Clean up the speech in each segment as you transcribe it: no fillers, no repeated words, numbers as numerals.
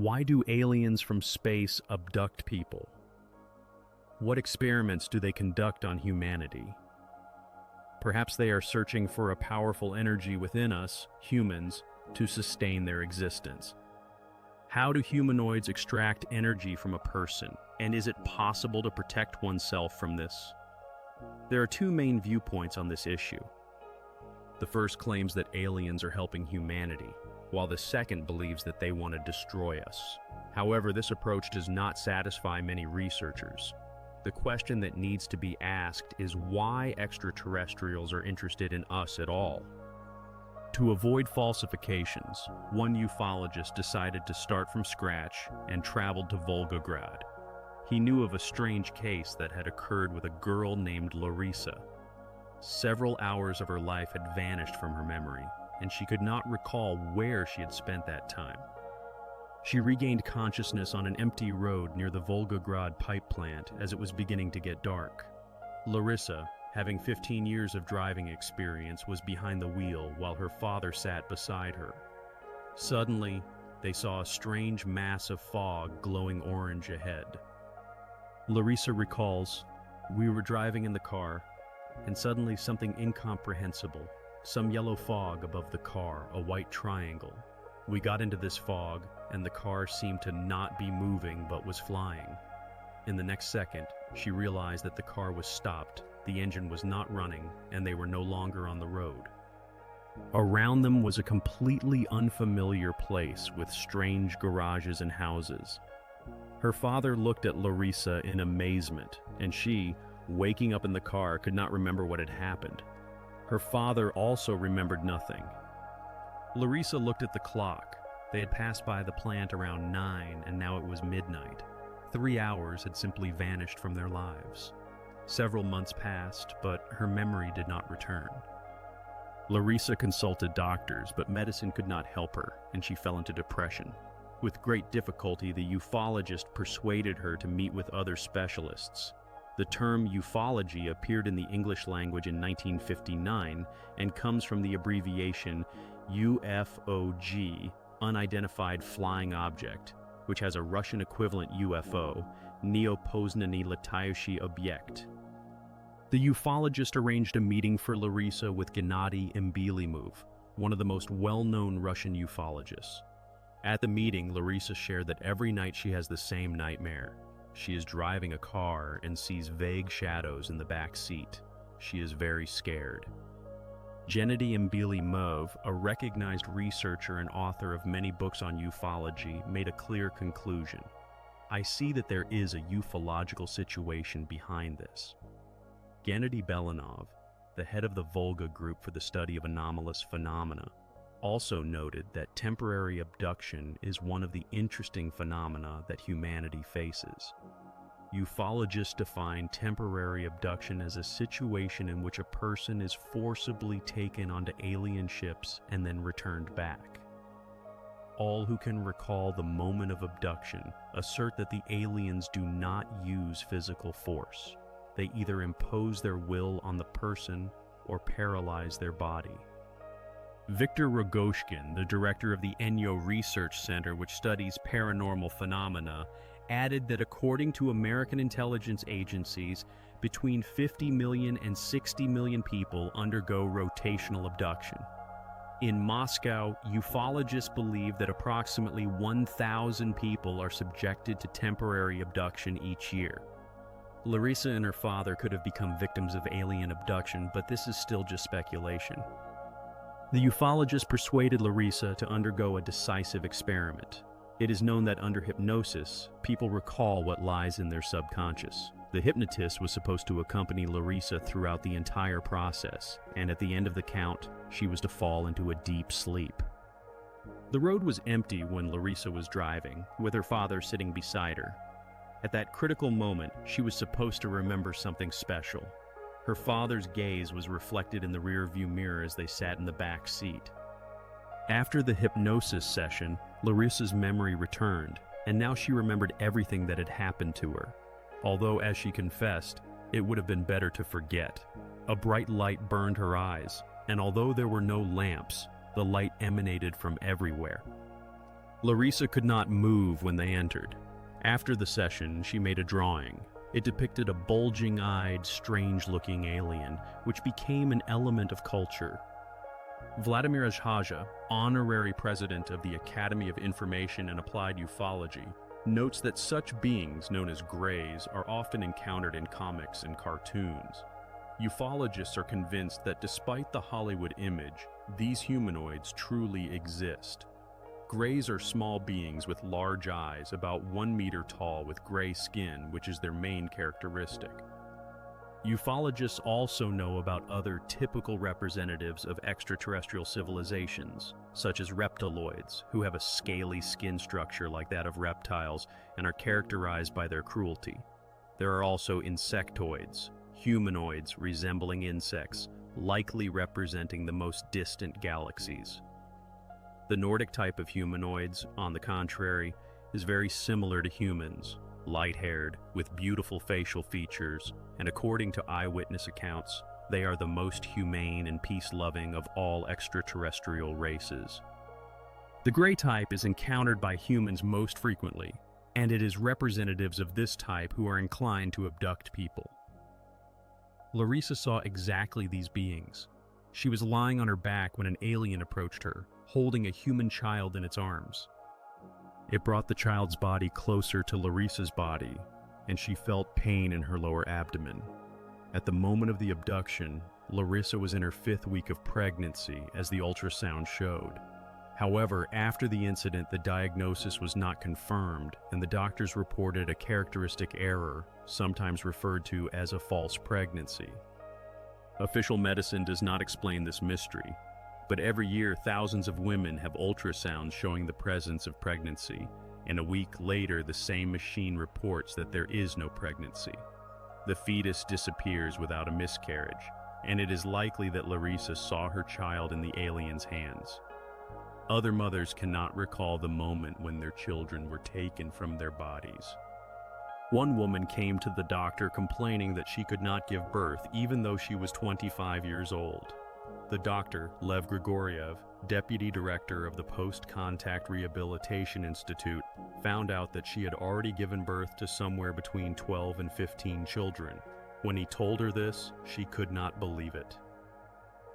Why do aliens from space abduct people? What experiments do they conduct on humanity? Perhaps they are searching for a powerful energy within us, humans, to sustain their existence. How do humanoids extract energy from a person, and is it possible to protect oneself from this? There are two main viewpoints on this issue. The first claims that aliens are helping humanity, while the second believes that they want to destroy us. However, this approach does not satisfy many researchers. The question that needs to be asked is why extraterrestrials are interested in us at all. To avoid falsifications, one ufologist decided to start from scratch and traveled to Volgograd. He knew of a strange case that had occurred with a girl named Larissa. Several hours of her life had vanished from her memory, and she could not recall where she had spent that time. She regained consciousness on an empty road near the Volgograd pipe plant as it was beginning to get dark. Larissa, having 15 years of driving experience, was behind the wheel while her father sat beside her. Suddenly, they saw a strange mass of fog glowing orange ahead. Larissa recalls, "We were driving in the car, and suddenly something incomprehensible, some yellow fog above the car, a white triangle. We got into this fog, and the car seemed to not be moving but was flying. In the next second, she realized that the car was stopped, the engine was not running, and they were no longer on the road. Around them was a completely unfamiliar place with strange garages and houses. Her father looked at Larissa in amazement, and she, waking up in the car, could not remember what had happened. Her father also remembered nothing. Larissa looked at the clock. They had passed by the plant around 9, and now it was midnight. 3 hours had simply vanished from their lives. Several months passed, but her memory did not return. Larissa consulted doctors, but medicine could not help her, and she fell into depression. With great difficulty, the ufologist persuaded her to meet with other specialists. The term ufology appeared in the English language in 1959 and comes from the abbreviation UFOG, Unidentified Flying Object, which has a Russian equivalent UFO, Neopoznany Letaющий Objekt. The ufologist arranged a meeting for Larissa with Gennady Imbelimov, one of the most well-known Russian ufologists. At the meeting, Larissa shared that every night she has the same nightmare. She is driving a car and sees vague shadows in the back seat. She is very scared. Gennady Imbelimov, a recognized researcher and author of many books on ufology, made a clear conclusion. I see that there is a ufological situation behind this. Gennady Belanov, the head of the Volga Group for the study of anomalous phenomena, also noted that temporary abduction is one of the interesting phenomena that humanity faces. Ufologists define temporary abduction as a situation in which a person is forcibly taken onto alien ships and then returned back. All who can recall the moment of abduction assert that the aliens do not use physical force. They either impose their will on the person or paralyze their body. Viktor Rogoshkin, the director of the Enyo Research Center, which studies paranormal phenomena, added that according to American intelligence agencies, between 50 million and 60 million people undergo rotational abduction. In Moscow, ufologists believe that approximately 1,000 people are subjected to temporary abduction each year. Larissa and her father could have become victims of alien abduction, but this is still just speculation. The ufologist persuaded Larissa to undergo a decisive experiment. It is known that under hypnosis, people recall what lies in their subconscious. The hypnotist was supposed to accompany Larissa throughout the entire process, and at the end of the count, she was to fall into a deep sleep. The road was empty when Larissa was driving, with her father sitting beside her. At that critical moment, she was supposed to remember something special. Her father's gaze was reflected in the rearview mirror as they sat in the back seat. After the hypnosis session, Larissa's memory returned, and now she remembered everything that had happened to her. Although, as she confessed, it would have been better to forget. A bright light burned her eyes, and although there were no lamps, the light emanated from everywhere. Larissa could not move when they entered. After the session, she made a drawing. It depicted a bulging-eyed, strange-looking alien, which became an element of culture. Vladimir Azhaja, honorary president of the Academy of Information and Applied Ufology, notes that such beings, known as greys, are often encountered in comics and cartoons. Ufologists are convinced that despite the Hollywood image, these humanoids truly exist. Greys are small beings with large eyes, about 1 meter tall, with gray skin, which is their main characteristic. Ufologists also know about other typical representatives of extraterrestrial civilizations, such as reptiloids, who have a scaly skin structure like that of reptiles and are characterized by their cruelty. There are also insectoids, humanoids resembling insects, likely representing the most distant galaxies. The Nordic type of humanoids, on the contrary, is very similar to humans, light-haired, with beautiful facial features, and according to eyewitness accounts, they are the most humane and peace-loving of all extraterrestrial races. The gray type is encountered by humans most frequently, and it is representatives of this type who are inclined to abduct people. Larissa saw exactly these beings. She was lying on her back when an alien approached her, holding a human child in its arms. It brought the child's body closer to Larissa's body, and she felt pain in her lower abdomen. At the moment of the abduction, Larissa was in her 5th week of pregnancy, as the ultrasound showed. However, after the incident, the diagnosis was not confirmed, and the doctors reported a characteristic error, sometimes referred to as a false pregnancy. Official medicine does not explain this mystery, but every year thousands of women have ultrasounds showing the presence of pregnancy, and a week later the same machine reports that there is no pregnancy. The fetus disappears without a miscarriage, and it is likely that Larissa saw her child in the alien's hands. Other mothers cannot recall the moment when their children were taken from their bodies. One woman came to the doctor complaining that she could not give birth even though she was 25 years old. The doctor, Lev Grigoriev, deputy director of the Post-Contact Rehabilitation Institute, found out that she had already given birth to somewhere between 12 and 15 children. When he told her this, she could not believe it.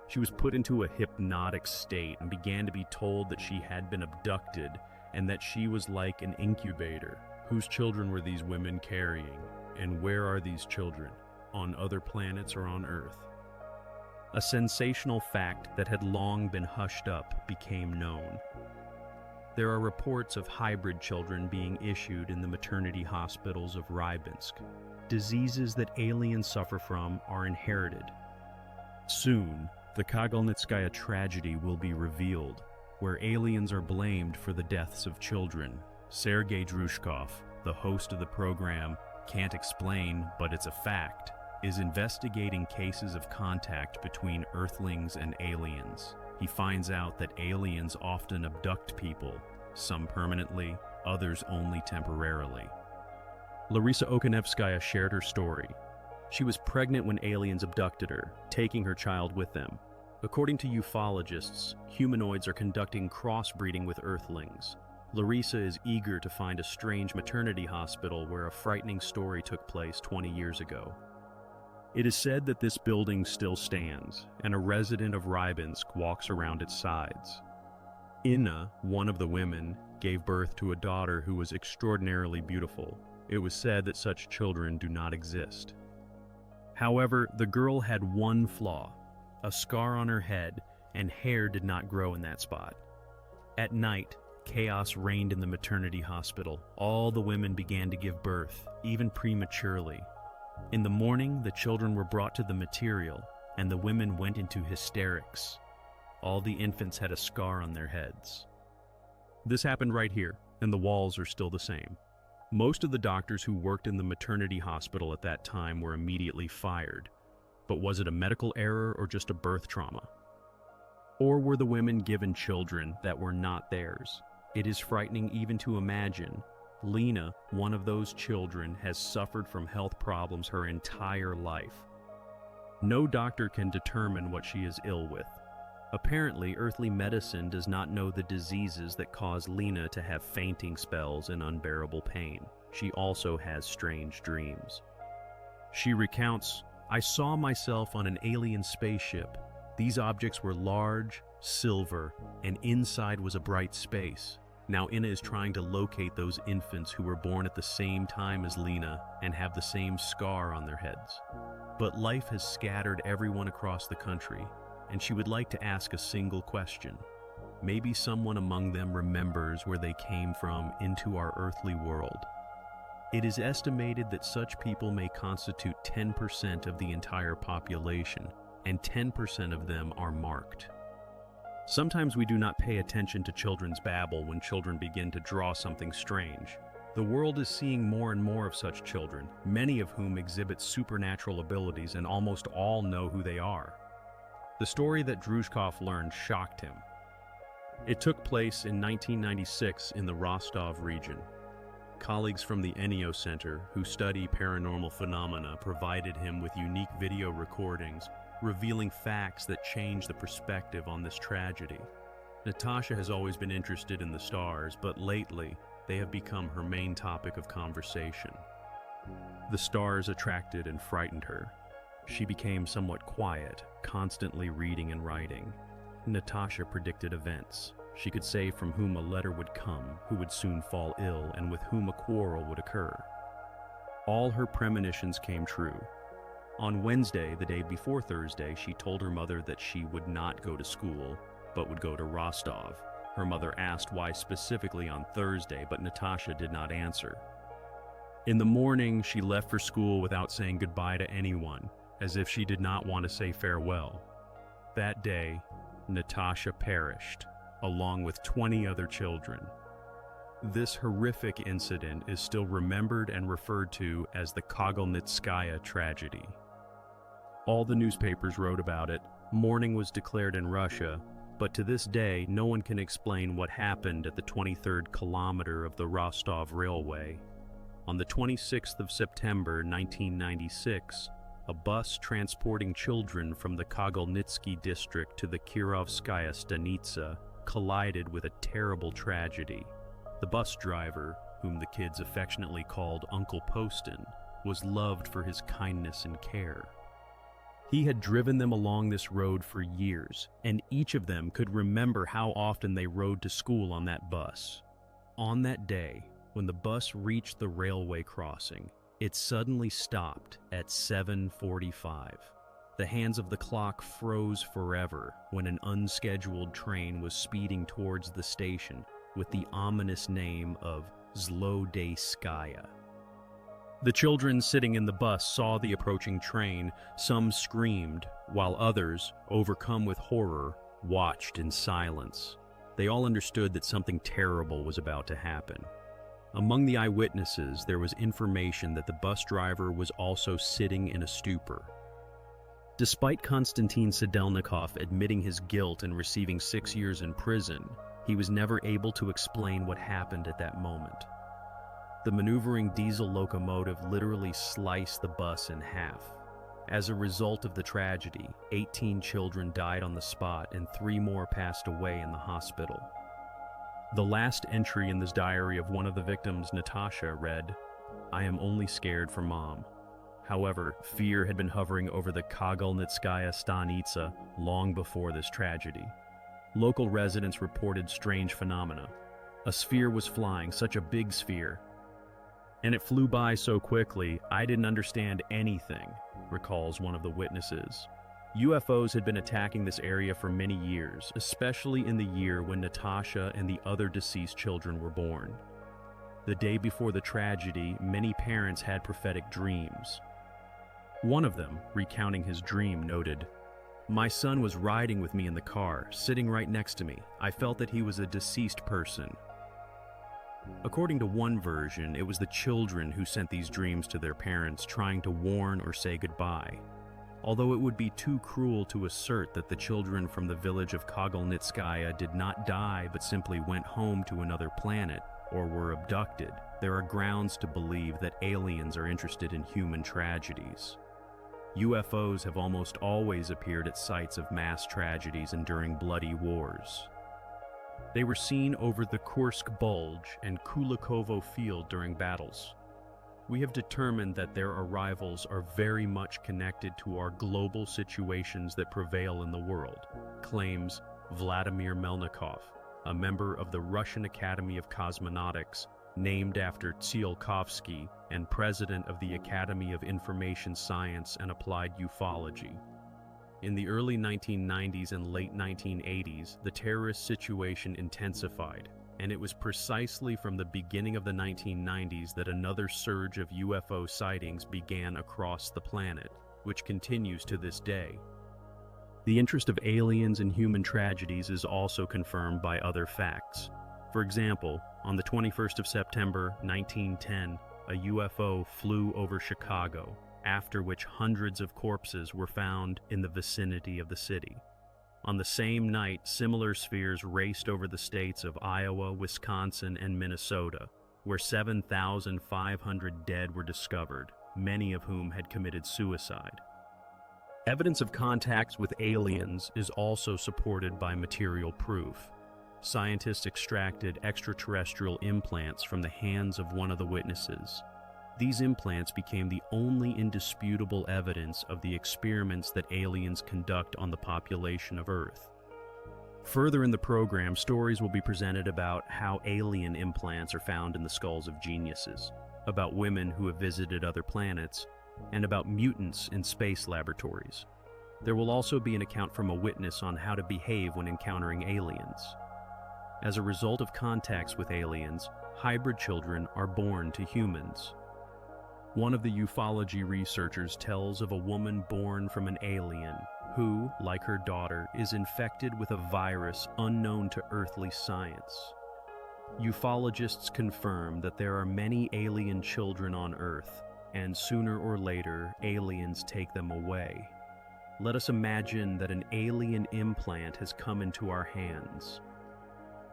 She was put into a hypnotic state and began to be told that she had been abducted and that she was like an incubator. Whose children were these women carrying? And where are these children? On other planets or on Earth? A sensational fact that had long been hushed up became known. There are reports of hybrid children being issued in the maternity hospitals of Rybinsk. Diseases that aliens suffer from are inherited. Soon, the Kagalnitskaya tragedy will be revealed, where aliens are blamed for the deaths of children. Sergei Drushkov, the host of the program Can't Explain, But It's a Fact, is investigating cases of contact between Earthlings and aliens. He finds out that aliens often abduct people, some permanently, others only temporarily. Larissa Okonevskaya shared her story. She was pregnant when aliens abducted her, taking her child with them. According to ufologists, humanoids are conducting crossbreeding with Earthlings. Larissa is eager to find a strange maternity hospital where a frightening story took place 20 years ago. It is said that this building still stands, and a resident of Rybinsk walks around its sides. Inna, one of the women, gave birth to a daughter who was extraordinarily beautiful. It was said that such children do not exist. However, the girl had one flaw: a scar on her head, and hair did not grow in that spot. At night, chaos reigned in the maternity hospital. All the women began to give birth, even prematurely. In the morning, the children were brought to the material, and the women went into hysterics. All the infants had a scar on their heads. This happened right here, and the walls are still the same. Most of the doctors who worked in the maternity hospital at that time were immediately fired. But was it a medical error or just a birth trauma? Or were the women given children that were not theirs? It is frightening even to imagine. Lena, one of those children, has suffered from health problems her entire life. No doctor can determine what she is ill with. Apparently, earthly medicine does not know the diseases that cause Lena to have fainting spells and unbearable pain. She also has strange dreams. She recounts, "I saw myself on an alien spaceship. These objects were large, silver, and inside was a bright space. Now Ina is trying to locate those infants who were born at the same time as Lena and have the same scar on their heads. But life has scattered everyone across the country, and she would like to ask a single question. Maybe someone among them remembers where they came from into our earthly world. It is estimated that such people may constitute 10% of the entire population, and 10% of them are marked." Sometimes we do not pay attention to children's babble when children begin to draw something strange. The world is seeing more and more of such children, many of whom exhibit supernatural abilities and almost all know who they are. The story that Druzhkov learned shocked him. It took place in 1996 in the Rostov region. Colleagues from the Enio Center, who study paranormal phenomena, provided him with unique video recordings, revealing facts that change the perspective on this tragedy. Natasha has always been interested in the stars, but lately, they have become her main topic of conversation. The stars attracted and frightened her. She became somewhat quiet, constantly reading and writing. Natasha predicted events. She could say from whom a letter would come, who would soon fall ill, and with whom a quarrel would occur. All her premonitions came true. On Wednesday, the day before Thursday, she told her mother that she would not go to school, but would go to Rostov. Her mother asked why specifically on Thursday, but Natasha did not answer. In the morning, she left for school without saying goodbye to anyone, as if she did not want to say farewell. That day, Natasha perished, along with 20 other children. This horrific incident is still remembered and referred to as the Kogolnitskaya tragedy. All the newspapers wrote about it, mourning was declared in Russia, but to this day, no one can explain what happened at the 23rd kilometer of the Rostov Railway. On the 26th of September 1996, a bus transporting children from the Kogolnitsky district to the Kirovskaya Stanitsa collided with a terrible tragedy. The bus driver, whom the kids affectionately called Uncle Poston, was loved for his kindness and care. He had driven them along this road for years, and each of them could remember how often they rode to school on that bus. On that day, when the bus reached the railway crossing, it suddenly stopped at 7:45. The hands of the clock froze forever when an unscheduled train was speeding towards the station with the ominous name of Zlodeyskaya. The children sitting in the bus saw the approaching train. Some screamed, while others, overcome with horror, watched in silence. They all understood that something terrible was about to happen. Among the eyewitnesses, there was information that the bus driver was also sitting in a stupor. Despite Konstantin Sedelnikov admitting his guilt and receiving 6 years in prison, he was never able to explain what happened at that moment. The maneuvering diesel locomotive literally sliced the bus in half. As a result of the tragedy, 18 children died on the spot and 3 more passed away in the hospital. The last entry in this diary of one of the victims, Natasha, read, "I am only scared for Mom." However, fear had been hovering over the Kogolnitskaya Stanitsa long before this tragedy. Local residents reported strange phenomena. A sphere was flying, such a big sphere. And it flew by so quickly, I didn't understand anything, recalls one of the witnesses. UFOs had been attacking this area for many years, especially in the year when Natasha and the other deceased children were born. The day before the tragedy, many parents had prophetic dreams. One of them, recounting his dream, noted, "My son was riding with me in the car, sitting right next to me. I felt that he was a deceased person." According to one version, it was the children who sent these dreams to their parents, trying to warn or say goodbye. Although it would be too cruel to assert that the children from the village of Kogolnitskaya did not die but simply went home to another planet or were abducted, there are grounds to believe that aliens are interested in human tragedies. UFOs have almost always appeared at sites of mass tragedies and during bloody wars. They were seen over the Kursk Bulge and Kulikovo Field during battles. We have determined that their arrivals are very much connected to our global situations that prevail in the world, claims Vladimir Melnikov, a member of the Russian Academy of Cosmonautics, named after Tsiolkovsky and president of the Academy of Information Science and Applied Ufology. In the early 1990s and late 1980s, the terrorist situation intensified, and it was precisely from the beginning of the 1990s that another surge of UFO sightings began across the planet, which continues to this day. The interest of aliens in human tragedies is also confirmed by other facts. For example, on the 21st of September 1910, a UFO flew over Chicago, after which hundreds of corpses were found in the vicinity of the city. On the same night, similar spheres raced over the states of Iowa, Wisconsin, and Minnesota, where 7,500 dead were discovered, many of whom had committed suicide. Evidence of contacts with aliens is also supported by material proof. Scientists extracted extraterrestrial implants from the hands of one of the witnesses. These implants became the only indisputable evidence of the experiments that aliens conduct on the population of Earth. Further in the program, stories will be presented about how alien implants are found in the skulls of geniuses, about women who have visited other planets, and about mutants in space laboratories. There will also be an account from a witness on how to behave when encountering aliens. As a result of contacts with aliens, hybrid children are born to humans. One of the ufology researchers tells of a woman born from an alien who, like her daughter, is infected with a virus unknown to earthly science. Ufologists confirm that there are many alien children on Earth, and sooner or later, aliens take them away. Let us imagine that an alien implant has come into our hands.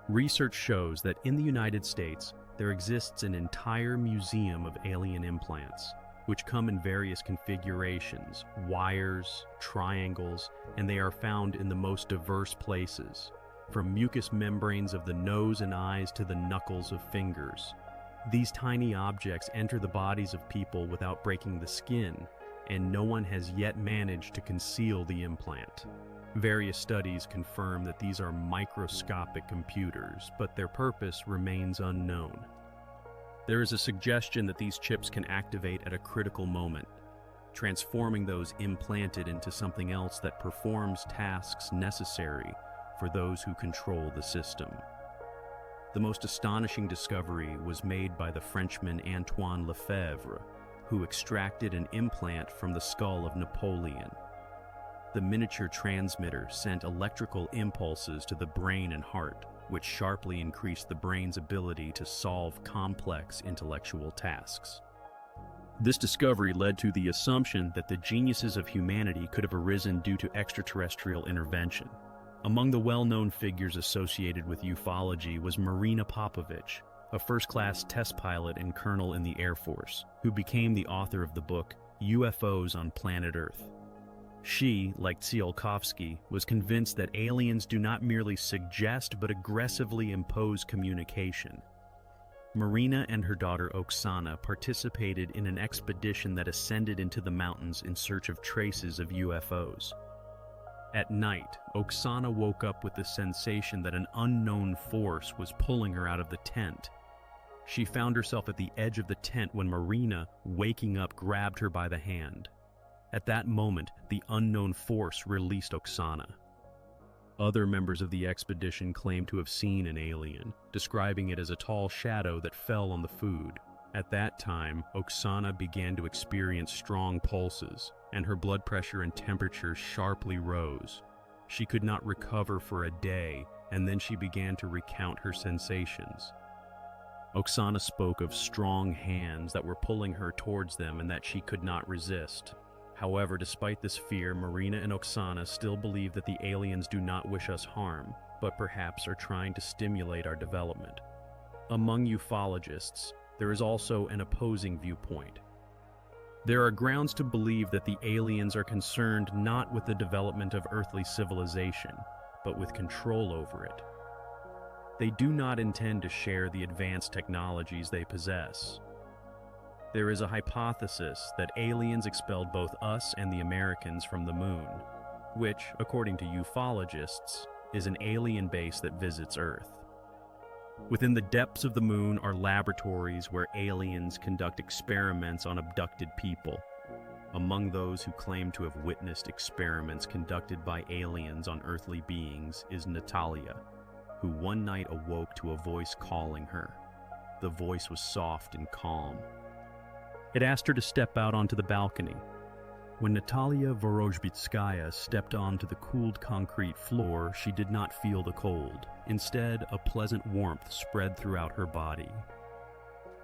Research shows that in the United States, there exists an entire museum of alien implants, which come in various configurations, wires, triangles, and they are found in the most diverse places, from mucous membranes of the nose and eyes to the knuckles of fingers. These tiny objects enter the bodies of people without breaking the skin, and no one has yet managed to conceal the implant. Various studies confirm that these are microscopic computers, but their purpose remains unknown. There is a suggestion that these chips can activate at a critical moment, transforming those implanted into something else that performs tasks necessary for those who control the system. The most astonishing discovery was made by the Frenchman Antoine Lefebvre, who extracted an implant from the skull of Napoleon. The miniature transmitter sent electrical impulses to the brain and heart, which sharply increased the brain's ability to solve complex intellectual tasks. This discovery led to the assumption that the geniuses of humanity could have arisen due to extraterrestrial intervention. Among the well-known figures associated with ufology was Marina Popovich, a first-class test pilot and colonel in the Air Force, who became the author of the book UFOs on Planet Earth. She, like Tsiolkovsky, was convinced that aliens do not merely suggest but aggressively impose communication. Marina and her daughter Oksana participated in an expedition that ascended into the mountains in search of traces of UFOs. At night, Oksana woke up with the sensation that an unknown force was pulling her out of the tent. She found herself at the edge of the tent when Marina, waking up, grabbed her by the hand. At that moment, the unknown force released Oksana. Other members of the expedition claimed to have seen an alien, describing it as a tall shadow that fell on the food. At that time, Oksana began to experience strong pulses, and her blood pressure and temperature sharply rose. She could not recover for a day, and then she began to recount her sensations. Oksana spoke of strong hands that were pulling her towards them and that she could not resist. However, despite this fear, Marina and Oksana still believe that the aliens do not wish us harm, but perhaps are trying to stimulate our development. Among ufologists, there is also an opposing viewpoint. There are grounds to believe that the aliens are concerned not with the development of earthly civilization, but with control over it. They do not intend to share the advanced technologies they possess. There is a hypothesis that aliens expelled both us and the Americans from the moon, which, according to ufologists, is an alien base that visits Earth. Within the depths of the moon are laboratories where aliens conduct experiments on abducted people. Among those who claim to have witnessed experiments conducted by aliens on earthly beings is Natalia, who one night awoke to a voice calling her. The voice was soft and calm. It asked her to step out onto the balcony. When Natalia Vorozhbitskaya stepped onto the cooled concrete floor, she did not feel the cold. Instead, a pleasant warmth spread throughout her body.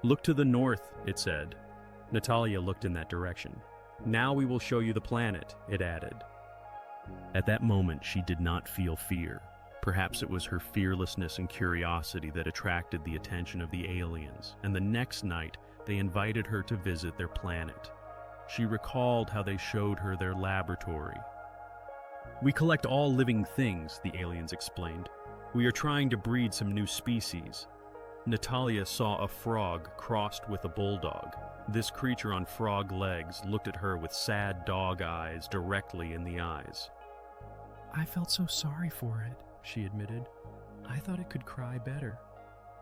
"Look to the north," it said. Natalia looked in that direction. "Now we will show you the planet," it added. At that moment, she did not feel fear. Perhaps it was her fearlessness and curiosity that attracted the attention of the aliens, and the next night, they invited her to visit their planet. She recalled how they showed her their laboratory. "We collect all living things," the aliens explained. "We are trying to breed some new species." Natalia saw a frog crossed with a bulldog. This creature on frog legs looked at her with sad dog eyes directly in the eyes. "I felt so sorry for it," she admitted. "I thought it could cry better."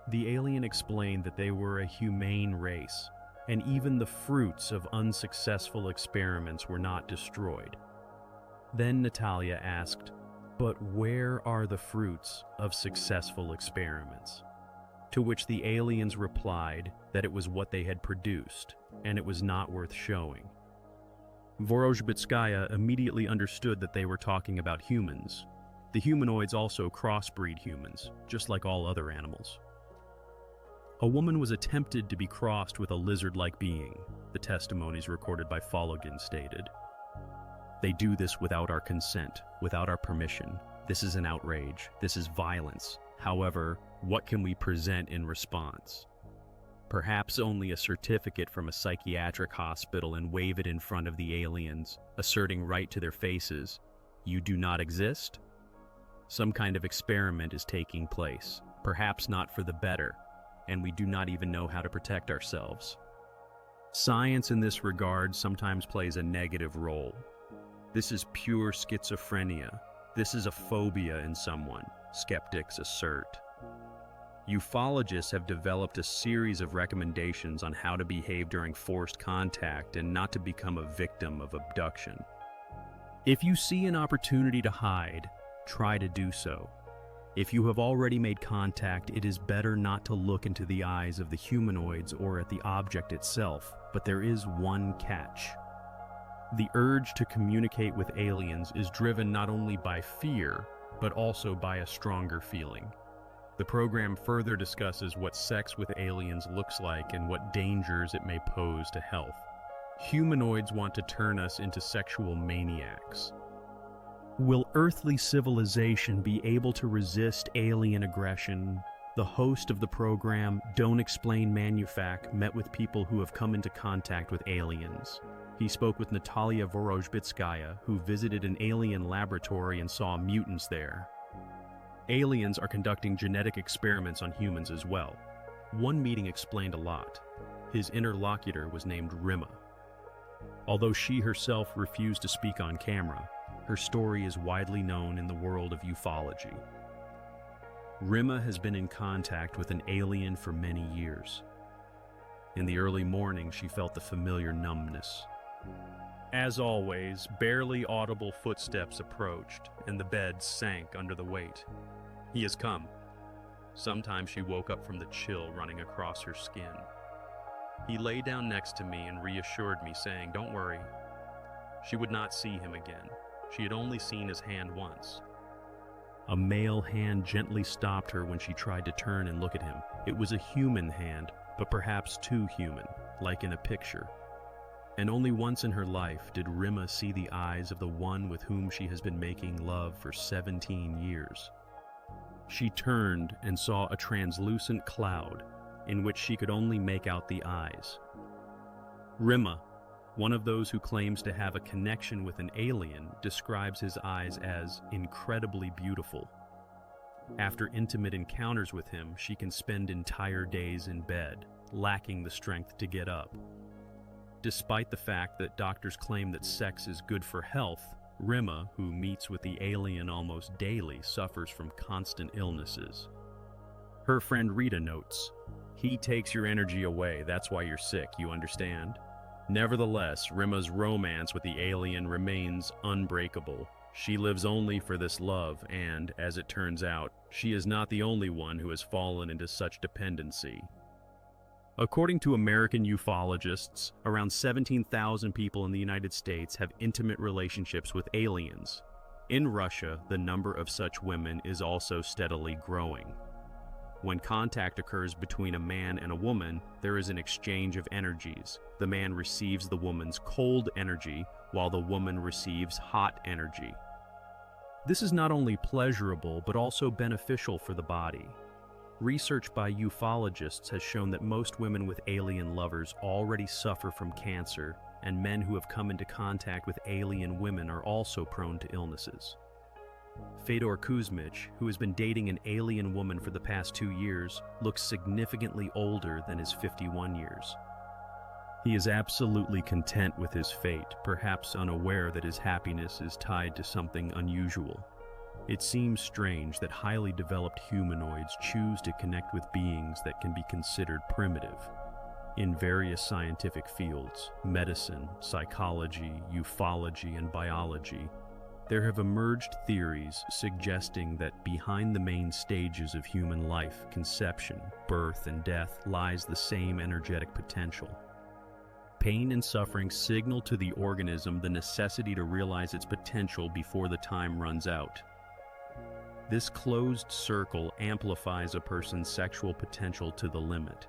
The alien explained that they were a humane race, and even the fruits of unsuccessful experiments were not destroyed. Then Natalia asked, "But where are the fruits of successful experiments?" To which the aliens replied that it was what they had produced, and it was not worth showing. Vorozhbitskaya immediately understood that they were talking about humans. The humanoids also crossbreed humans, just like all other animals. A woman was attempted to be crossed with a lizard-like being, the testimonies recorded by Fologin stated. "They do this without our consent, without our permission. This is an outrage. This is violence. However, what can we present in response? Perhaps only a certificate from a psychiatric hospital and wave it in front of the aliens, asserting right to their faces, 'You do not exist?' Some kind of experiment is taking place, perhaps not for the better, and we do not even know how to protect ourselves. Science in this regard sometimes plays a negative role. This is pure schizophrenia. This is a phobia in someone," skeptics assert. Ufologists have developed a series of recommendations on how to behave during forced contact and not to become a victim of abduction. If you see an opportunity to hide, try to do so. If you have already made contact, it is better not to look into the eyes of the humanoids or at the object itself, but there is one catch. The urge to communicate with aliens is driven not only by fear, but also by a stronger feeling. The program further discusses what sex with aliens looks like and what dangers it may pose to health. Humanoids want to turn us into sexual maniacs. Will earthly civilization be able to resist alien aggression? The host of the program, Don't Explain Manufak, met with people who have come into contact with aliens. He spoke with Natalia Vorozhbitskaya, who visited an alien laboratory and saw mutants there. Aliens are conducting genetic experiments on humans as well. One meeting explained a lot. His interlocutor was named Rima. Although she herself refused to speak on camera, her story is widely known in the world of ufology. Rima has been in contact with an alien for many years. In the early morning, she felt the familiar numbness. As always, barely audible footsteps approached, and the bed sank under the weight. He has come. Sometimes she woke up from the chill running across her skin. He lay down next to me and reassured me, saying, "Don't worry." She would not see him again. She had only seen his hand once. A male hand gently stopped her when she tried to turn and look at him. It was a human hand, but perhaps too human, like in a picture. And only once in her life did Rima see the eyes of the one with whom she has been making love for 17 years. She turned and saw a translucent cloud in which she could only make out the eyes. "Rima," One of those who claims to have a connection with an alien describes his eyes as incredibly beautiful. After intimate encounters with him, she can spend entire days in bed, lacking the strength to get up. Despite the fact that doctors claim that sex is good for health, Rima, who meets with the alien almost daily, suffers from constant illnesses. Her friend Rita notes, "He takes your energy away, that's why you're sick, you understand?" Nevertheless, Rima's romance with the alien remains unbreakable. She lives only for this love and, as it turns out, she is not the only one who has fallen into such dependency. According to American ufologists, around 17,000 people in the United States have intimate relationships with aliens. In Russia, the number of such women is also steadily growing. When contact occurs between a man and a woman, there is an exchange of energies. The man receives the woman's cold energy, while the woman receives hot energy. This is not only pleasurable, but also beneficial for the body. Research by ufologists has shown that most women with alien lovers already suffer from cancer, and men who have come into contact with alien women are also prone to illnesses. Fedor Kuzmich, who has been dating an alien woman for the past 2 years, looks significantly older than his 51 years. He is absolutely content with his fate, perhaps unaware that his happiness is tied to something unusual. It seems strange that highly developed humanoids choose to connect with beings that can be considered primitive. In various scientific fields, medicine, psychology, ufology, and biology, there have emerged theories suggesting that behind the main stages of human life, conception, birth, and death, lies the same energetic potential. Pain and suffering signal to the organism the necessity to realize its potential before the time runs out. This closed circle amplifies a person's sexual potential to the limit.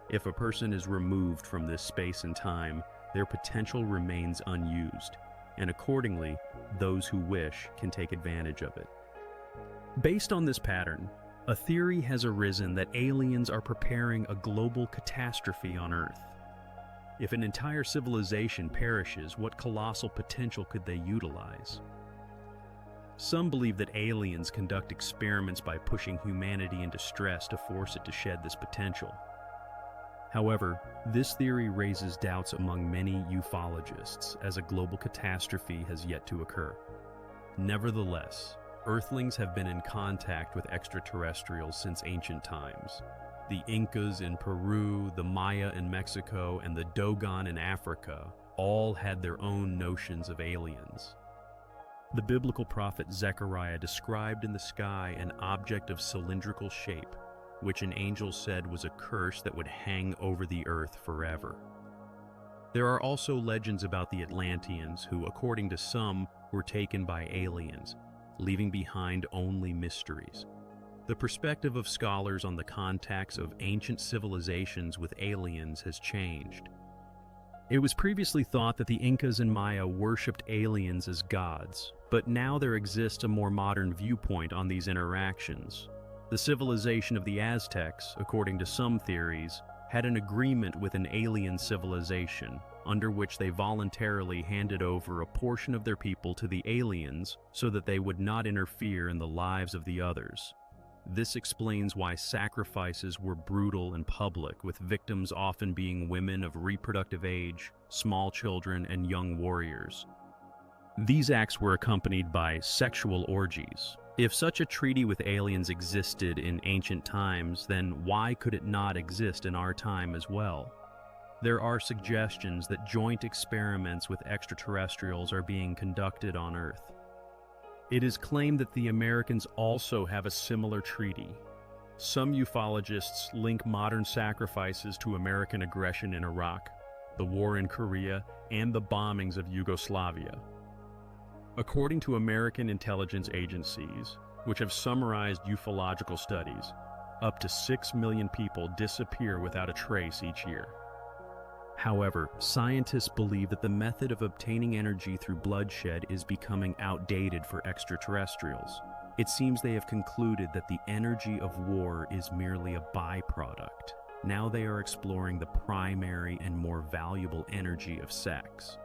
If a person is removed from this space and time, their potential remains unused, and accordingly, those who wish can take advantage of it. Based on this pattern, a theory has arisen that aliens are preparing a global catastrophe on Earth. If an entire civilization perishes, what colossal potential could they utilize? Some believe that aliens conduct experiments by pushing humanity into stress to force it to shed this potential. However, this theory raises doubts among many ufologists, as a global catastrophe has yet to occur. Nevertheless, Earthlings have been in contact with extraterrestrials since ancient times. The Incas in Peru, the Maya in Mexico, and the Dogon in Africa all had their own notions of aliens. The biblical prophet Zechariah described in the sky an object of cylindrical shape, which an angel said was a curse that would hang over the earth forever. There are also legends about the Atlanteans who, according to some, were taken by aliens, leaving behind only mysteries. The perspective of scholars on the contacts of ancient civilizations with aliens has changed. It was previously thought that the Incas and Maya worshipped aliens as gods, but now there exists a more modern viewpoint on these interactions. The civilization of the Aztecs, according to some theories, had an agreement with an alien civilization, under which they voluntarily handed over a portion of their people to the aliens so that they would not interfere in the lives of the others. This explains why sacrifices were brutal and public, with victims often being women of reproductive age, small children, and young warriors. These acts were accompanied by sexual orgies. If such a treaty with aliens existed in ancient times, then why could it not exist in our time as well? There are suggestions that joint experiments with extraterrestrials are being conducted on Earth. It is claimed that the Americans also have a similar treaty. Some ufologists link modern sacrifices to American aggression in Iraq, the war in Korea, and the bombings of Yugoslavia. According to American intelligence agencies, which have summarized ufological studies, up to 6 million people disappear without a trace each year. However, scientists believe that the method of obtaining energy through bloodshed is becoming outdated for extraterrestrials. It seems they have concluded that the energy of war is merely a byproduct. Now they are exploring the primary and more valuable energy of sex.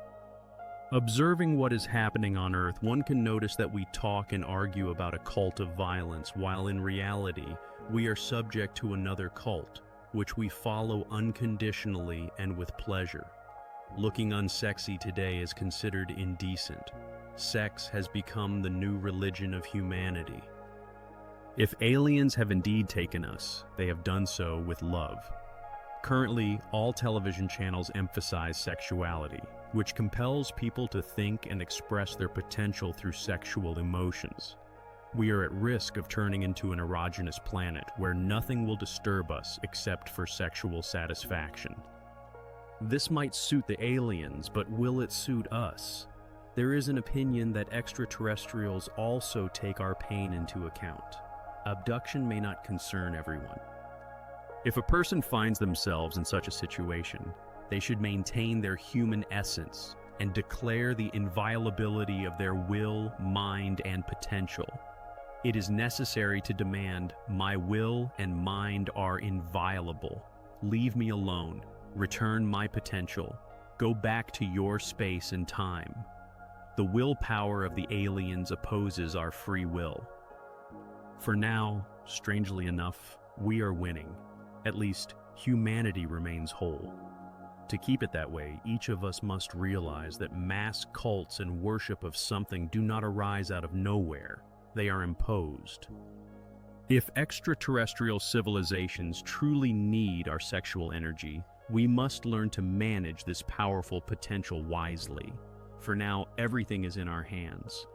Observing what is happening on Earth, one can notice that we talk and argue about a cult of violence, while in reality, we are subject to another cult, which we follow unconditionally and with pleasure. Looking unsexy today is considered indecent. Sex has become the new religion of humanity. If aliens have indeed taken us, they have done so with love. Currently, all television channels emphasize sexuality, which compels people to think and express their potential through sexual emotions. We are at risk of turning into an erogenous planet where nothing will disturb us except for sexual satisfaction. This might suit the aliens, but will it suit us? There is an opinion that extraterrestrials also take our pain into account. Abduction may not concern everyone. If a person finds themselves in such a situation, they should maintain their human essence and declare the inviolability of their will, mind, and potential. It is necessary to demand, "My will and mind are inviolable. Leave me alone. Return my potential. Go back to your space and time." The willpower of the aliens opposes our free will. For now, strangely enough, we are winning. At least, humanity remains whole. To keep it that way, each of us must realize that mass cults and worship of something do not arise out of nowhere. They are imposed. If extraterrestrial civilizations truly need our sexual energy, we must learn to manage this powerful potential wisely. For now, everything is in our hands.